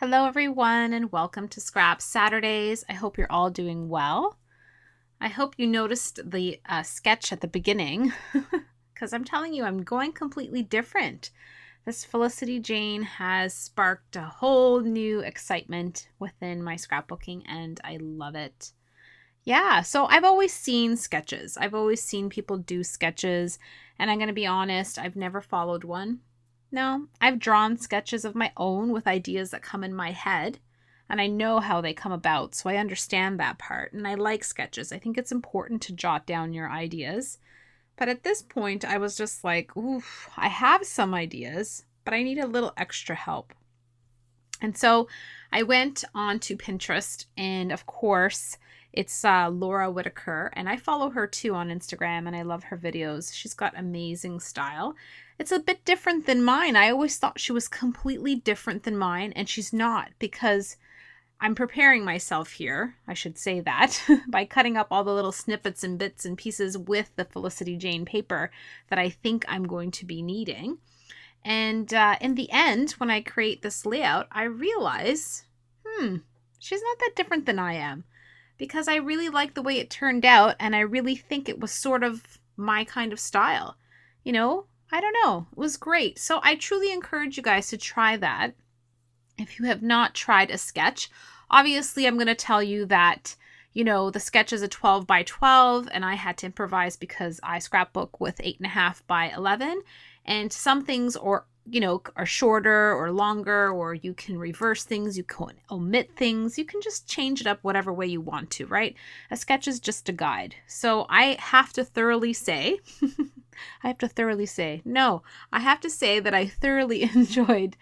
Hello, everyone, and welcome to Scrap Saturdays. I hope you're all doing well. I hope you noticed the sketch at the beginning because I'm telling you, I'm going completely different. This Felicity Jane has sparked a whole new excitement within my scrapbooking, and I love it. Yeah, so I've always seen sketches. I've always seen people do sketches, and I'm going to be honest, I've never followed one. No, I've drawn sketches of my own with ideas that come in my head, and I know how they come about, so I understand that part, and I like sketches. I think it's important to jot down your ideas. But at this point, I was just like, oof, I have some ideas, but I need a little extra help. And so I went on to Pinterest, and of course, it's Laura Whitaker, and I follow her too on Instagram, and I love her videos. She's got amazing style. It's a bit different than mine. I always thought she was completely different than mine, and she's not, because I'm preparing myself here, I should say that, by cutting up all the little snippets and bits and pieces with the Felicity Jane paper that I think I'm going to be needing. And in the end, when I create this layout, I realize, she's not that different than I am, because I really like the way it turned out, and I really think it was sort of my kind of style. You know, I don't know. It was great. So I truly encourage you guys to try that. If you have not tried a sketch, obviously I'm going to tell you that, you know, the sketch is a 12 by 12, and I had to improvise because I scrapbook with 8.5 by 11. And some things are shorter or longer, or you can reverse things, you can omit things, you can just change it up whatever way you want to, right? A sketch is just a guide. So I have to thoroughly say, I have to say that I thoroughly enjoyed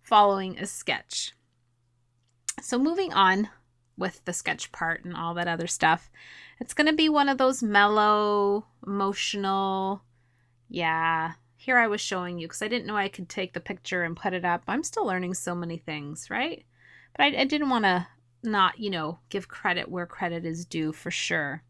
following a sketch. So moving on with the sketch part and all that other stuff, it's going to be one of those mellow, emotional, here I was showing you because I didn't know I could take the picture and put it up. I'm still learning so many things, right? But I didn't want to not, give credit where credit is due, for sure.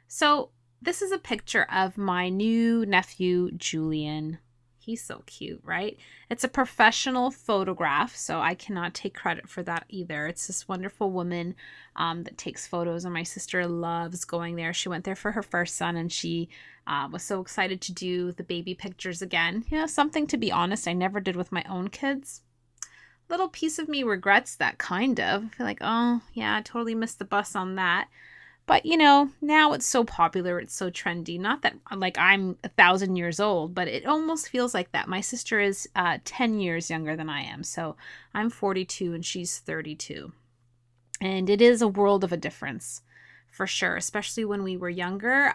So this is a picture of my new nephew, Julian. He's so cute, right? It's a professional photograph, so I cannot take credit for that either. It's this wonderful woman that takes photos, and my sister loves going there. She went there for her first son, and she was so excited to do the baby pictures again. Something, to be honest, I never did with my own kids. Little piece of me regrets that, kind of. I feel like, oh, yeah, I totally missed the bus on that. But, now it's so popular, it's so trendy. Not that, like, I'm 1,000 years old, but it almost feels like that. My sister is 10 years younger than I am, so I'm 42 and she's 32. And it is a world of a difference, for sure, especially when we were younger.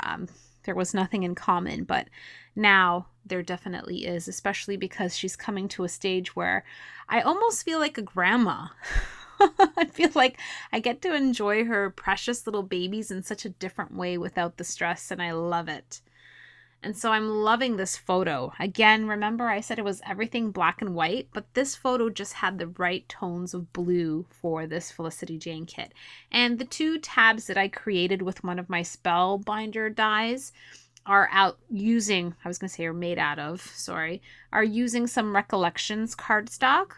There was nothing in common, but now there definitely is, especially because she's coming to a stage where I almost feel like a grandma. I feel like I get to enjoy her precious little babies in such a different way without the stress, and I love it. And so I'm loving this photo. Again, remember I said it was everything black and white, but this photo just had the right tones of blue for this Felicity Jane kit. And the two tabs that I created with one of my spellbinder dies are using some Recollections cardstock.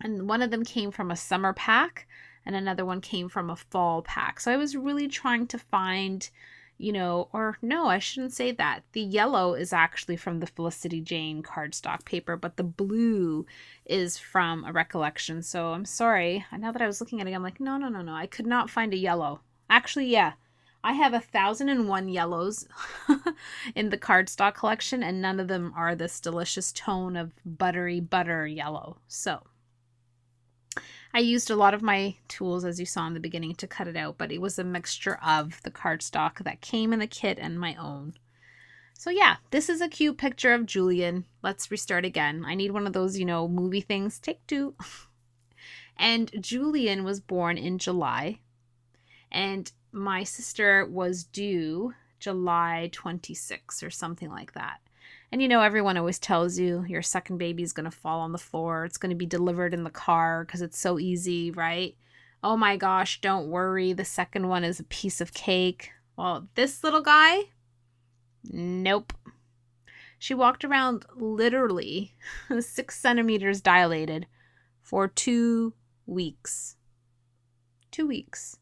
And one of them came from a summer pack, and another one came from a fall pack. So I was really trying to find, or no, I shouldn't say that. The yellow is actually from the Felicity Jane cardstock paper, but the blue is from a Recollection. So I'm sorry. Now that I was looking at it, I'm like, no. I could not find a yellow. Actually, yeah. I have 1,001 yellows in the cardstock collection, and none of them are this delicious tone of buttery butter yellow. So I used a lot of my tools, as you saw in the beginning, to cut it out, but it was a mixture of the cardstock that came in the kit and my own. So yeah, this is a cute picture of Julian. Let's restart again. I need one of those, movie things. Take two. And Julian was born in July, and my sister was due July 26th or something like that. And everyone always tells you your second baby is going to fall on the floor. It's going to be delivered in the car because it's so easy, right? Oh my gosh, don't worry. The second one is a piece of cake. Well, this little guy, nope. She walked around literally 6 centimeters dilated for 2 weeks. 2 weeks.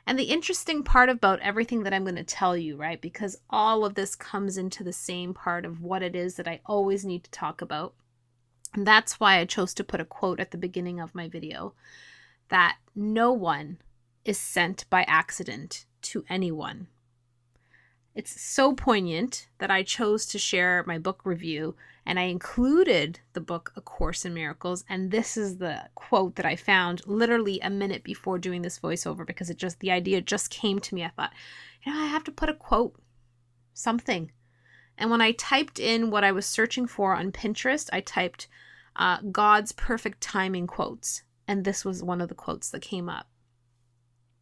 And the interesting part about everything that I'm going to tell you, right, because all of this comes into the same part of what it is that I always need to talk about. And that's why I chose to put a quote at the beginning of my video, that no one is sent by accident to anyone. It's so poignant that I chose to share my book review, and I included the book A Course in Miracles, and this is the quote that I found literally a minute before doing this voiceover, because the idea just came to me. I thought, I have to put a quote, something. And when I typed in what I was searching for on Pinterest, I typed God's perfect timing quotes, and this was one of the quotes that came up.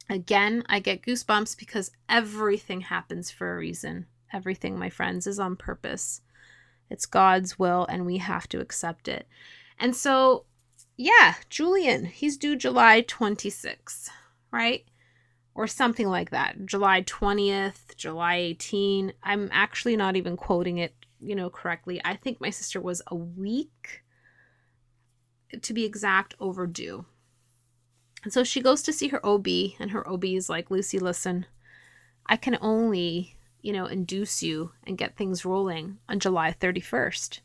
Again, I get goosebumps because everything happens for a reason. Everything, my friends, is on purpose. It's God's will, and we have to accept it. And so, Julian, he's due July 26th, right? Or something like that. July 20th, July 18. I'm actually not even quoting it, correctly. I think my sister was a week, to be exact, overdue. And so she goes to see her OB, and her OB is like, Lucy, listen, I can only, induce you and get things rolling on July 31st.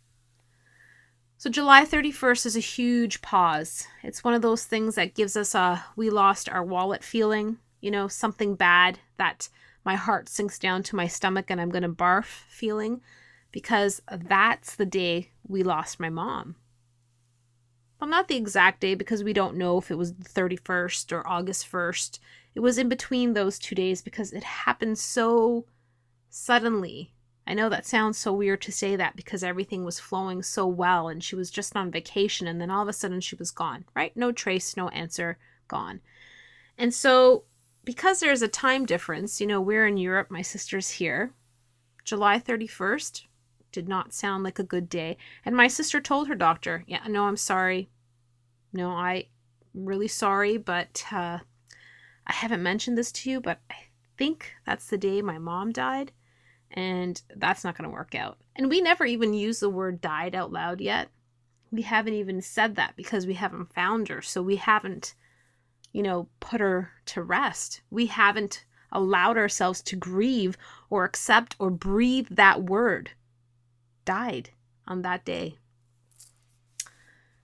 So July 31st is a huge pause. It's one of those things that gives us we lost our wallet feeling, something bad that my heart sinks down to my stomach and I'm going to barf feeling, because that's the day we lost my mom. Well, not the exact day, because we don't know if it was the 31st or August 1st. It was in between those 2 days because it happened so suddenly. I know that sounds so weird to say that, because everything was flowing so well and she was just on vacation, and then all of a sudden she was gone, right? No trace, no answer, gone. And so because there's a time difference, we're in Europe, my sister's here. July 31st did not sound like a good day. And my sister told her doctor, no, I'm sorry. No, I'm really sorry, but I haven't mentioned this to you, but I think that's the day my mom died, and that's not going to work out. And we never even used the word died out loud yet. We haven't even said that because we haven't found her. So we haven't, put her to rest. We haven't allowed ourselves to grieve or accept or breathe that word. Died on that day.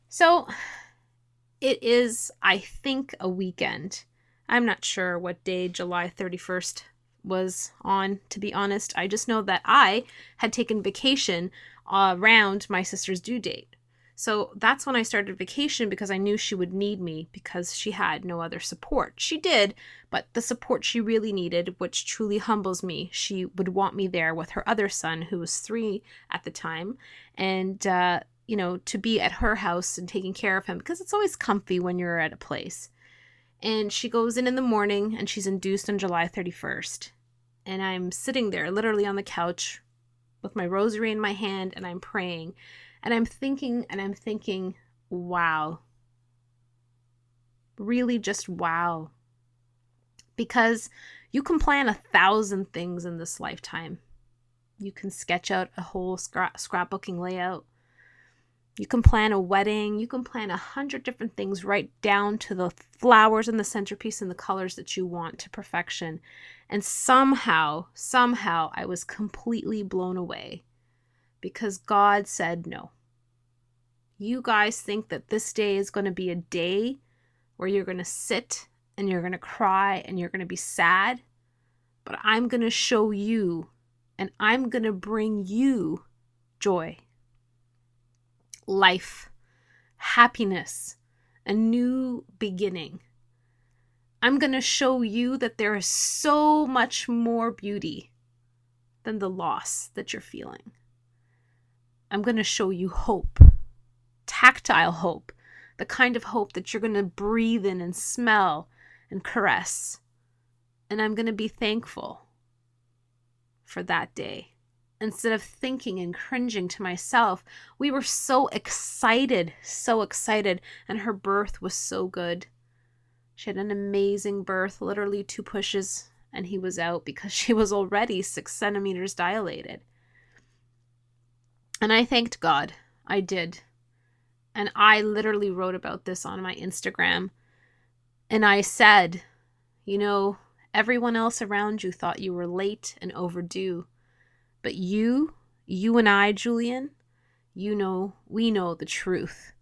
So it is, I think, a weekend. I'm not sure what day July 31st was on, to be honest. I just know that I had taken vacation around my sister's due date. So that's when I started vacation, because I knew she would need me, because she had no other support. She did, but the support she really needed, which truly humbles me, she would want me there with her other son, who was 3 at the time, and, to be at her house and taking care of him, because it's always comfy when you're at a place. And she goes in the morning, and she's induced on July 31st. And I'm sitting there literally on the couch with my rosary in my hand, and I'm praying. And I'm thinking, wow. Really just wow. Because you can plan 1,000 things in this lifetime. You can sketch out a whole scrapbooking layout. You can plan a wedding. You can plan 100 different things, right down to the flowers and the centerpiece and the colors that you want to perfection. And somehow, I was completely blown away, because God said no. You guys think that this day is going to be a day where you're going to sit and you're going to cry and you're going to be sad, but I'm going to show you, and I'm going to bring you joy, life, happiness, a new beginning. I'm going to show you that there is so much more beauty than the loss that you're feeling. I'm going to show you hope, tactile hope, the kind of hope that you're going to breathe in and smell and caress. And I'm going to be thankful for that day. Instead of thinking and cringing to myself, we were so excited, and her birth was so good. She had an amazing birth, literally 2 pushes, and he was out, because she was already 6 centimeters dilated. And I thanked God. I did. And I literally wrote about this on my Instagram. And I said, everyone else around you thought you were late and overdue. But you and I, Julian, we know the truth.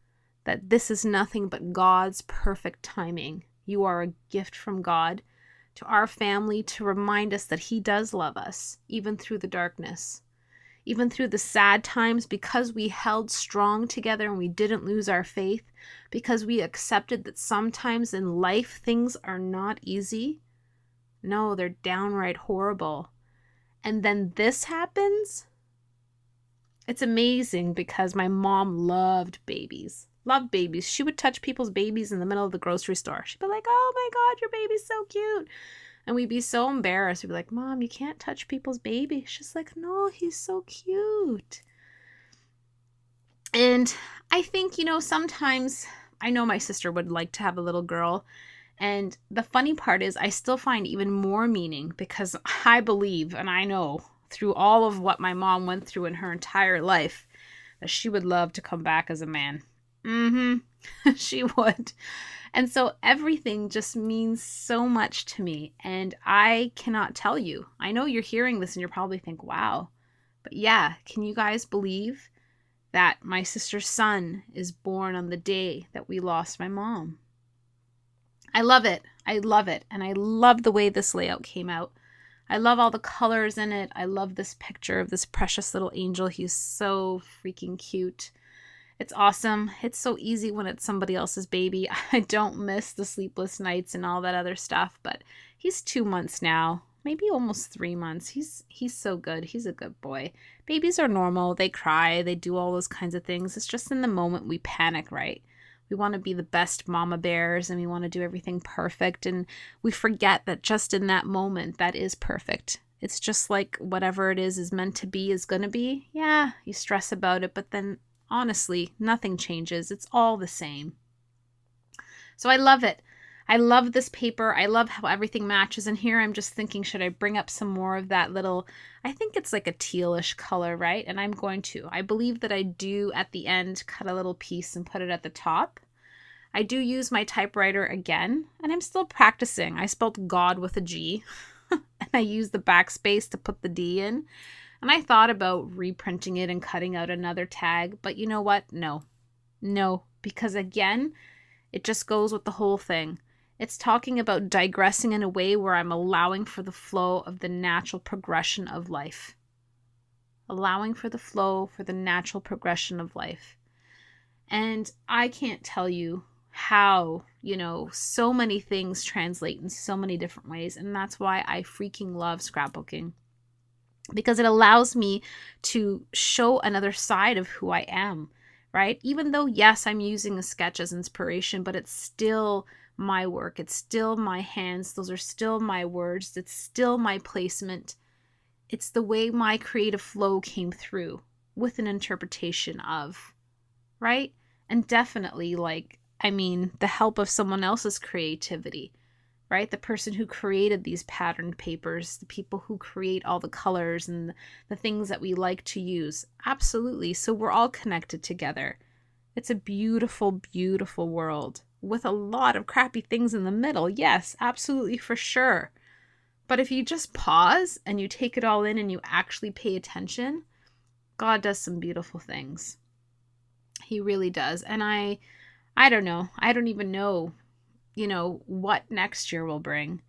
That this is nothing but God's perfect timing. You are a gift from God to our family to remind us that He does love us, even through the darkness. Even through the sad times, because we held strong together and we didn't lose our faith, because we accepted that sometimes in life things are not easy. No, they're downright horrible. And then this happens. It's amazing because my mom loved babies. Loved babies. She would touch people's babies in the middle of the grocery store. She'd be like, "Oh my God, your baby's so cute." And we'd be so embarrassed. We'd be like, "Mom, you can't touch people's babies." She's like, "No, he's so cute." And I think, sometimes I know my sister would like to have a little girl. And the funny part is I still find even more meaning because I believe and I know through all of what my mom went through in her entire life that she would love to come back as a man. She would. And so everything just means so much to me. And I cannot tell you. I know you're hearing this and you're probably thinking, wow. But yeah, can you guys believe that my sister's son is born on the day that we lost my mom? I love it. I love it. And I love the way this layout came out. I love all the colors in it. I love this picture of this precious little angel. He's so freaking cute. It's awesome. It's so easy when it's somebody else's baby. I don't miss the sleepless nights and all that other stuff, but he's 2 months now, maybe almost 3 months. He's so good. He's a good boy. Babies are normal. They cry. They do all those kinds of things. It's just in the moment we panic, right? We want to be the best mama bears and we want to do everything perfect. And we forget that just in that moment, that is perfect. It's just like whatever it is meant to be is going to be. Yeah, you stress about it, but then honestly, nothing changes. It's all the same. So I love it. I love this paper. I love how everything matches. And here I'm just thinking, should I bring up some more of that little, I think it's like a tealish color, right? And I'm going to. I believe that I do at the end cut a little piece and put it at the top. I do use my typewriter again, and I'm still practicing. I spelled God with a G, and I used the backspace to put the D in. And I thought about reprinting it and cutting out another tag, but you know what? No, because again, it just goes with the whole thing. It's talking about digressing in a way where I'm allowing for the flow of the natural progression of life. Allowing for the flow, for the natural progression of life. And I can't tell you how, so many things translate in so many different ways. And that's why I freaking love scrapbooking. Because it allows me to show another side of who I am, right? Even though, yes, I'm using a sketch as inspiration, but it's still my work. It's still my hands. Those are still my words. It's still my placement. It's the way my creative flow came through with an interpretation of, right? And definitely the help of someone else's creativity, right? The person who created these patterned papers, the people who create all the colors and the things that we like to use. Absolutely. So we're all connected together. It's a beautiful, beautiful world with a lot of crappy things in the middle. Yes, absolutely, for sure. But if you just pause and you take it all in and you actually pay attention, God does some beautiful things. He really does. And I don't know. I don't even know, what next year will bring.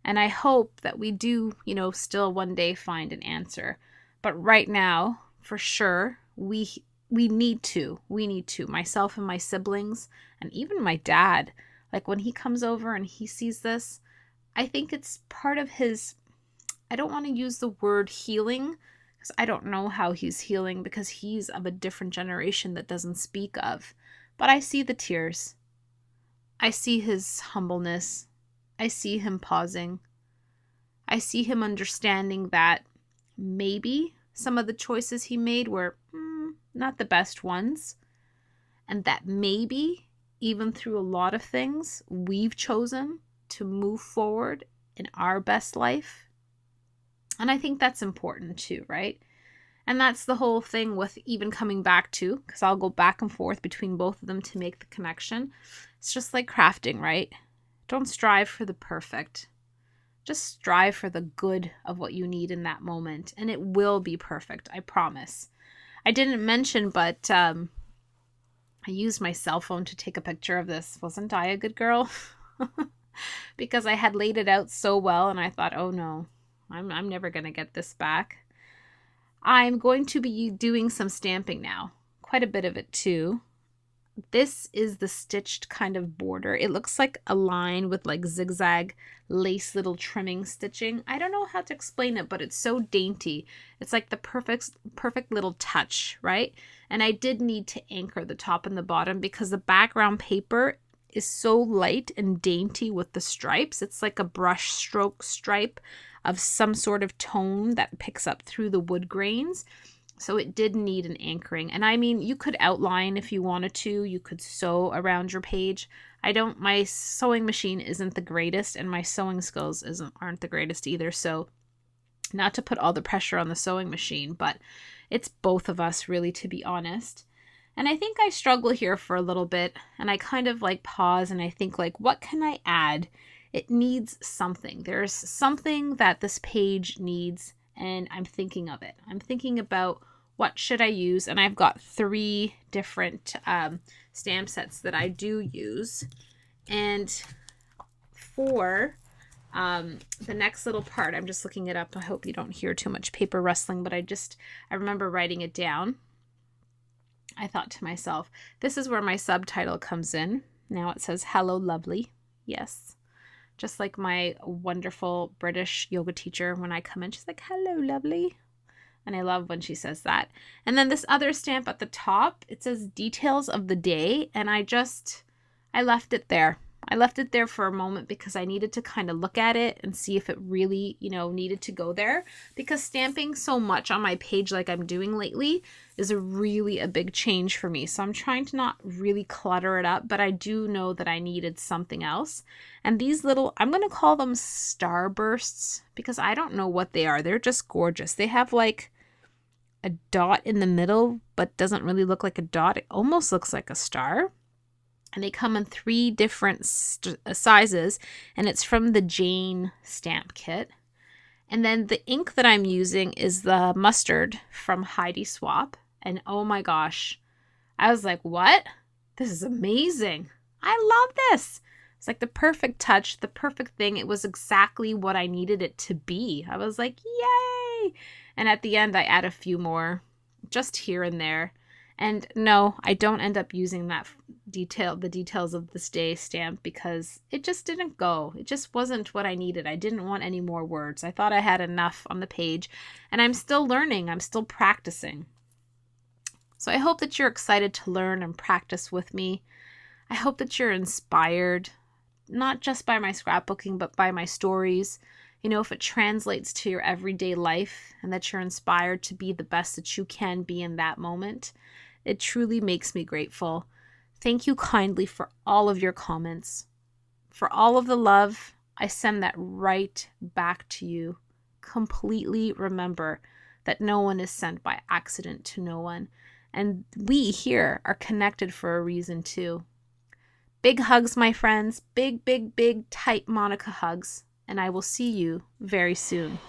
And I hope that we do, still one day find an answer. But right now, for sure, we need to. Myself and my siblings, and even my dad. Like when he comes over and he sees this, I think it's part of his, I don't want to use the word healing, because I don't know how he's healing, because he's of a different generation that doesn't speak of. But I see the tears. I see his humbleness. I see him pausing. I see him understanding that maybe some of the choices he made were not the best ones. And that maybe, even through a lot of things, we've chosen to move forward in our best life. And I think that's important too, right? And that's the whole thing with even coming back to, because I'll go back and forth between both of them to make the connection. It's just like crafting, right? Don't strive for the perfect. Just strive for the good of what you need in that moment, and it will be perfect, I promise. I didn't mention, but I used my cell phone to take a picture of this. Wasn't I a good girl? Because I had laid it out so well, and I thought, oh no, I'm never going to get this back. I'm going to be doing some stamping now. Quite a bit of it too. This is the stitched kind of border. It looks like a line with like zigzag lace little trimming stitching. I don't know how to explain it, but it's so dainty. It's like the perfect little touch, right? And I did need to anchor the top and the bottom because the background paper is so light and dainty with the stripes. It's like a brush stroke stripe of some sort of tone that picks up through the wood grains. So it did need an anchoring. And I mean, you could outline if you wanted to. You could sew around your page. My sewing machine isn't the greatest, and my sewing skills aren't the greatest either. So not to put all the pressure on the sewing machine, but it's both of us really, to be honest. And I think I struggle here for a little bit, and I kind of like pause and I think like, what can I add? It needs something. There's something that this page needs, and I'm thinking of it. I'm thinking about what should I use, and I've got 3 different stamp sets that I do use. And for the next little part, I'm just looking it up. I hope you don't hear too much paper rustling, but I remember writing it down. I thought to myself, this is where my subtitle comes in. Now it says, "Hello, lovely." Yes. Just like my wonderful British yoga teacher, when I come in, she's like, "Hello, lovely." And I love when she says that. And then this other stamp at the top, it says "Details of the Day." And I left it there. I left it there for a moment because I needed to kind of look at it and see if it really, needed to go there. Because stamping so much on my page like I'm doing lately is really a big change for me. So I'm trying to not really clutter it up, but I do know that I needed something else. And these little, I'm going to call them starbursts because I don't know what they are. They're just gorgeous. They have like a dot in the middle, but doesn't really look like a dot. It almost looks like a star. And they come in 3 different sizes, and it's from the Jane stamp kit. And then the ink that I'm using is the mustard from Heidi Swap. And oh my gosh, I was like, what? This is amazing. I love this. It's like the perfect touch, the perfect thing. It was exactly what I needed it to be. I was like, yay. And at the end, I add a few more just here and there. And no, I don't end up using the details of this day stamp because it just didn't go. It just wasn't what I needed. I didn't want any more words. I thought I had enough on the page, and I'm still learning. I'm still practicing. So I hope that you're excited to learn and practice with me. I hope that you're inspired, not just by my scrapbooking, but by my stories. If it translates to your everyday life and that you're inspired to be the best that you can be in that moment, it truly makes me grateful. Thank you kindly for all of your comments. For all of the love, I send that right back to you. Completely remember that no one is sent by accident to no one. And we here are connected for a reason too. Big hugs, my friends. Big, big, big, tight Monica hugs. And I will see you very soon.